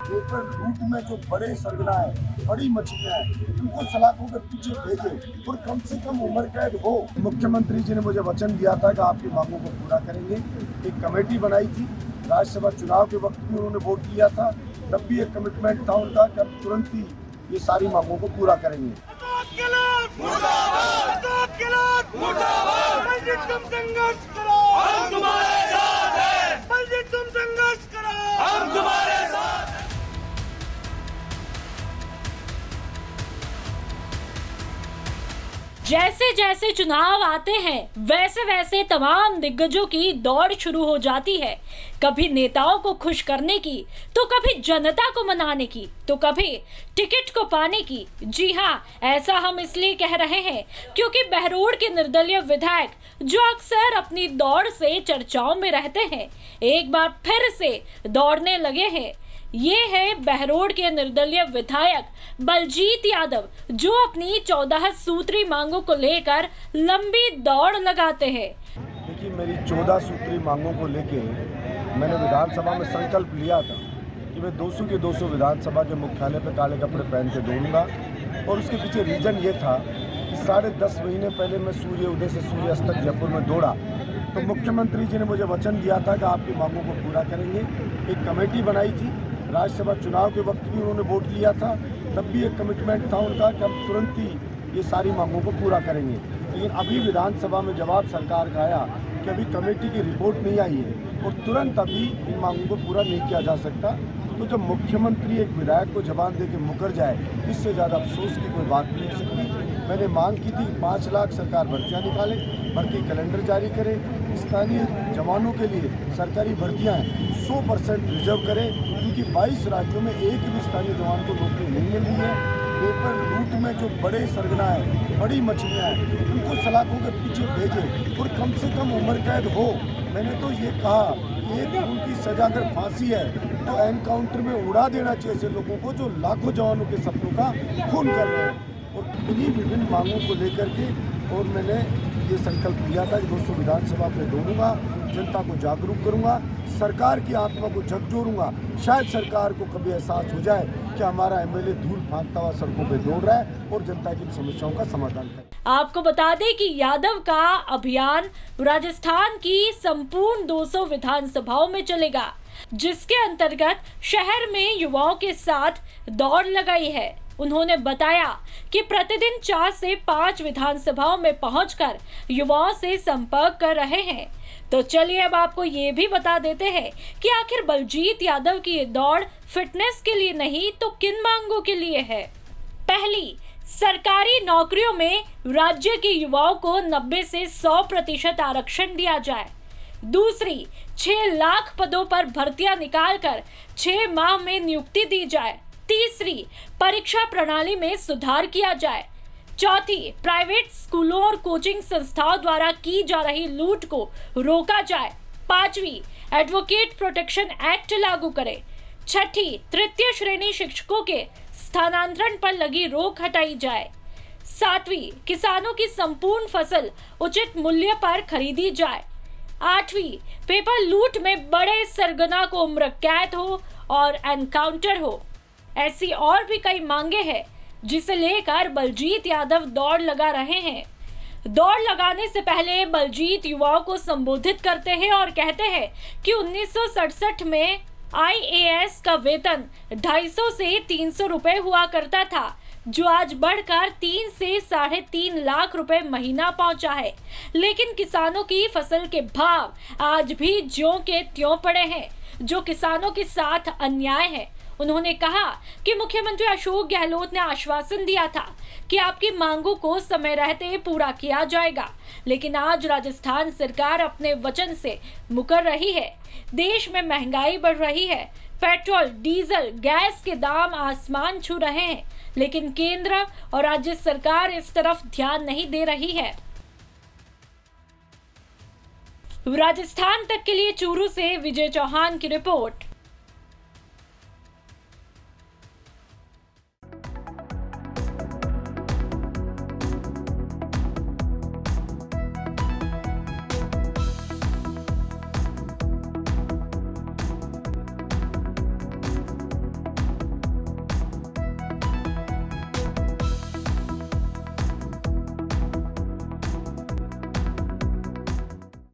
Paper लूट में जो बड़े सरगना है, बड़ी मछलियां हैं, उनको सलाखों के पीछे भेजे और कम से कम उम्र कैद हो। मुख्यमंत्री जी ने मुझे वचन दिया था कि आपकी मांगों को पूरा करेंगे। एक कमेटी बनाई थी, राज्यसभा चुनाव के वक्त भी उन्होंने वोट किया था, तब भी एक कमिटमेंट था उनका कि हम तुरंत ही ये सारी मांगों को पूरा करेंगे। तुम संघर्ष करो, हम तुम्हारे साथ हैं। बलजीत तुम संघर्ष करो, हम तुम्हारे साथ हैं। जैसे जैसे चुनाव आते हैं वैसे वैसे तमाम दिग्गजों की दौड़ शुरू हो जाती है। कभी नेताओं को खुश करने की, तो कभी जनता को मनाने की, तो कभी टिकट को पाने की। जी हाँ, ऐसा हम इसलिए कह रहे हैं क्योंकि बहरोड के निर्दलीय विधायक, जो अक्सर अपनी दौड़ से चर्चाओं में रहते हैं, एक बार फिर से दौड़ने लगे हैं। ये है बहरोड के निर्दलीय विधायक बलजीत यादव, जो अपनी 14 सूत्री मांगों को लेकर लंबी दौड़ लगाते हैं। देखिए, मेरी 14 सूत्री मांगों को लेके मैंने विधानसभा में संकल्प लिया था कि मैं 200 के 200 विधानसभा के मुख्यालय पर काले कपड़े पहन के दौड़ूंगा। और उसके पीछे रीजन ये था कि 10.5 महीने पहले मैं सूर्य उदय से सूर्य अस्त तक जयपुर में दौड़ा, तो मुख्यमंत्री जी ने मुझे वचन दिया था कि आपकी मांगों को पूरा करेंगे। एक कमेटी बनाई थी, राज्यसभा चुनाव के वक्त भी उन्होंने वोट लिया था, तब भी एक कमिटमेंट था उनका कि हम तुरंत ही ये सारी मांगों को पूरा करेंगे। लेकिन अभी विधानसभा में जवाब सरकार का आया कि अभी कमेटी की रिपोर्ट नहीं आई है और तुरंत अभी इन मांगों को पूरा नहीं किया जा सकता। तो जब मुख्यमंत्री एक विधायक को जवान दे के मुकर जाए, इससे ज़्यादा अफसोस की कोई बात नहीं हो सकती। मैंने मांग की थी 5 लाख सरकार भर्तियाँ निकाले, भर्ती कैलेंडर जारी करे, स्थानीय जवानों के लिए सरकारी भर्तियाँ 100% रिजर्व करें, क्योंकि 22 राज्यों में एक भी स्थानीय जवान को नौकरी नहीं मिल रही है। पेपर लूट में जो बड़े सरगना है, बड़ी मछलियाँ हैं, उनको सलाखों के पीछे भेजे और कम से कम उम्र कैद हो। मैंने तो ये कहा कि एक उनकी सजा अगर फांसी है तो एनकाउंटर में उड़ा देना चाहिए ऐसे लोगों को जो लाखों जवानों के सपनों का खून कर रहे हैं। और इन्हीं विभिन्न मांगों को लेकर के और मैंने ये संकल्प लिया था कि 200 विधानसभा में दौड़ूंगा, जनता को जागरूक करूंगा, सरकार की आत्मा को झकझोरूंगा। शायद सरकार को कभी एहसास हो जाए कि हमारा एमएलए धूल फांकता हुआ सड़कों पे दौड़ रहा है और जनता की समस्याओं का समाधान करे। आपको बता दें कि यादव का अभियान राजस्थान की संपूर्ण 200 विधानसभाओं में चलेगा, जिसके अंतर्गत शहर में युवाओं के साथ दौड़ लगाई है। उन्होंने बताया कि प्रतिदिन 4 से 5 विधानसभाओं में पहुंचकर युवाओं से संपर्क कर रहे हैं। तो चलिए अब आपको ये भी बता देते हैं कि आखिर बलजीत यादव की ये दौड़ फिटनेस के लिए नहीं तो किन मांगों के लिए है। पहली, सरकारी नौकरियों में राज्य के युवाओं को 90 से 100% आरक्षण दिया जाए। दूसरी, 6 लाख पदों पर भर्तियां निकालकर 6 माह में नियुक्ति दी जाए। तीसरी, परीक्षा प्रणाली में सुधार किया जाए। चौथी, प्राइवेट स्कूलों और कोचिंग संस्थाओं द्वारा की जा रही लूट को रोका जाए। पांचवी, एडवोकेट प्रोटेक्शन एक्ट लागू करे। छठी, तृतीय श्रेणी शिक्षकों के स्थानांतरण पर लगी रोक हटाई जाए। सातवीं, किसानों की संपूर्ण फसल उचित मूल्य पर खरीदी जाए। आठवीं, पेपर लूट में बड़े सरगना को उम्र कैद हो और एनकाउंटर हो। ऐसी और भी कई मांगे हैं जिसे लेकर बलजीत यादव दौड़ लगा रहे हैं। दौड़ लगाने से पहले बलजीत युवाओं को संबोधित करते हैं और कहते हैं कि 1967 में आईएएस का वेतन 250 से 300 रुपए हुआ करता था, जो आज बढ़कर 3 से 3.5 लाख रुपए महीना पहुंचा है। लेकिन किसानों की फसल के भाव आज भी ज्यों के त्यों पड़े हैं, जो किसानों के साथ अन्याय है। उन्होंने कहा कि मुख्यमंत्री अशोक गहलोत ने आश्वासन दिया था कि आपकी मांगों को समय रहते पूरा किया जाएगा, लेकिन आज राजस्थान सरकार अपने वचन से मुकर रही है। देश में महंगाई बढ़ रही है, पेट्रोल, डीजल, गैस के दाम आसमान छू रहे हैं, लेकिन केंद्र और राज्य सरकार इस तरफ ध्यान नहीं दे रही है। राजस्थान तक के लिए चूरू से विजय चौहान की रिपोर्ट।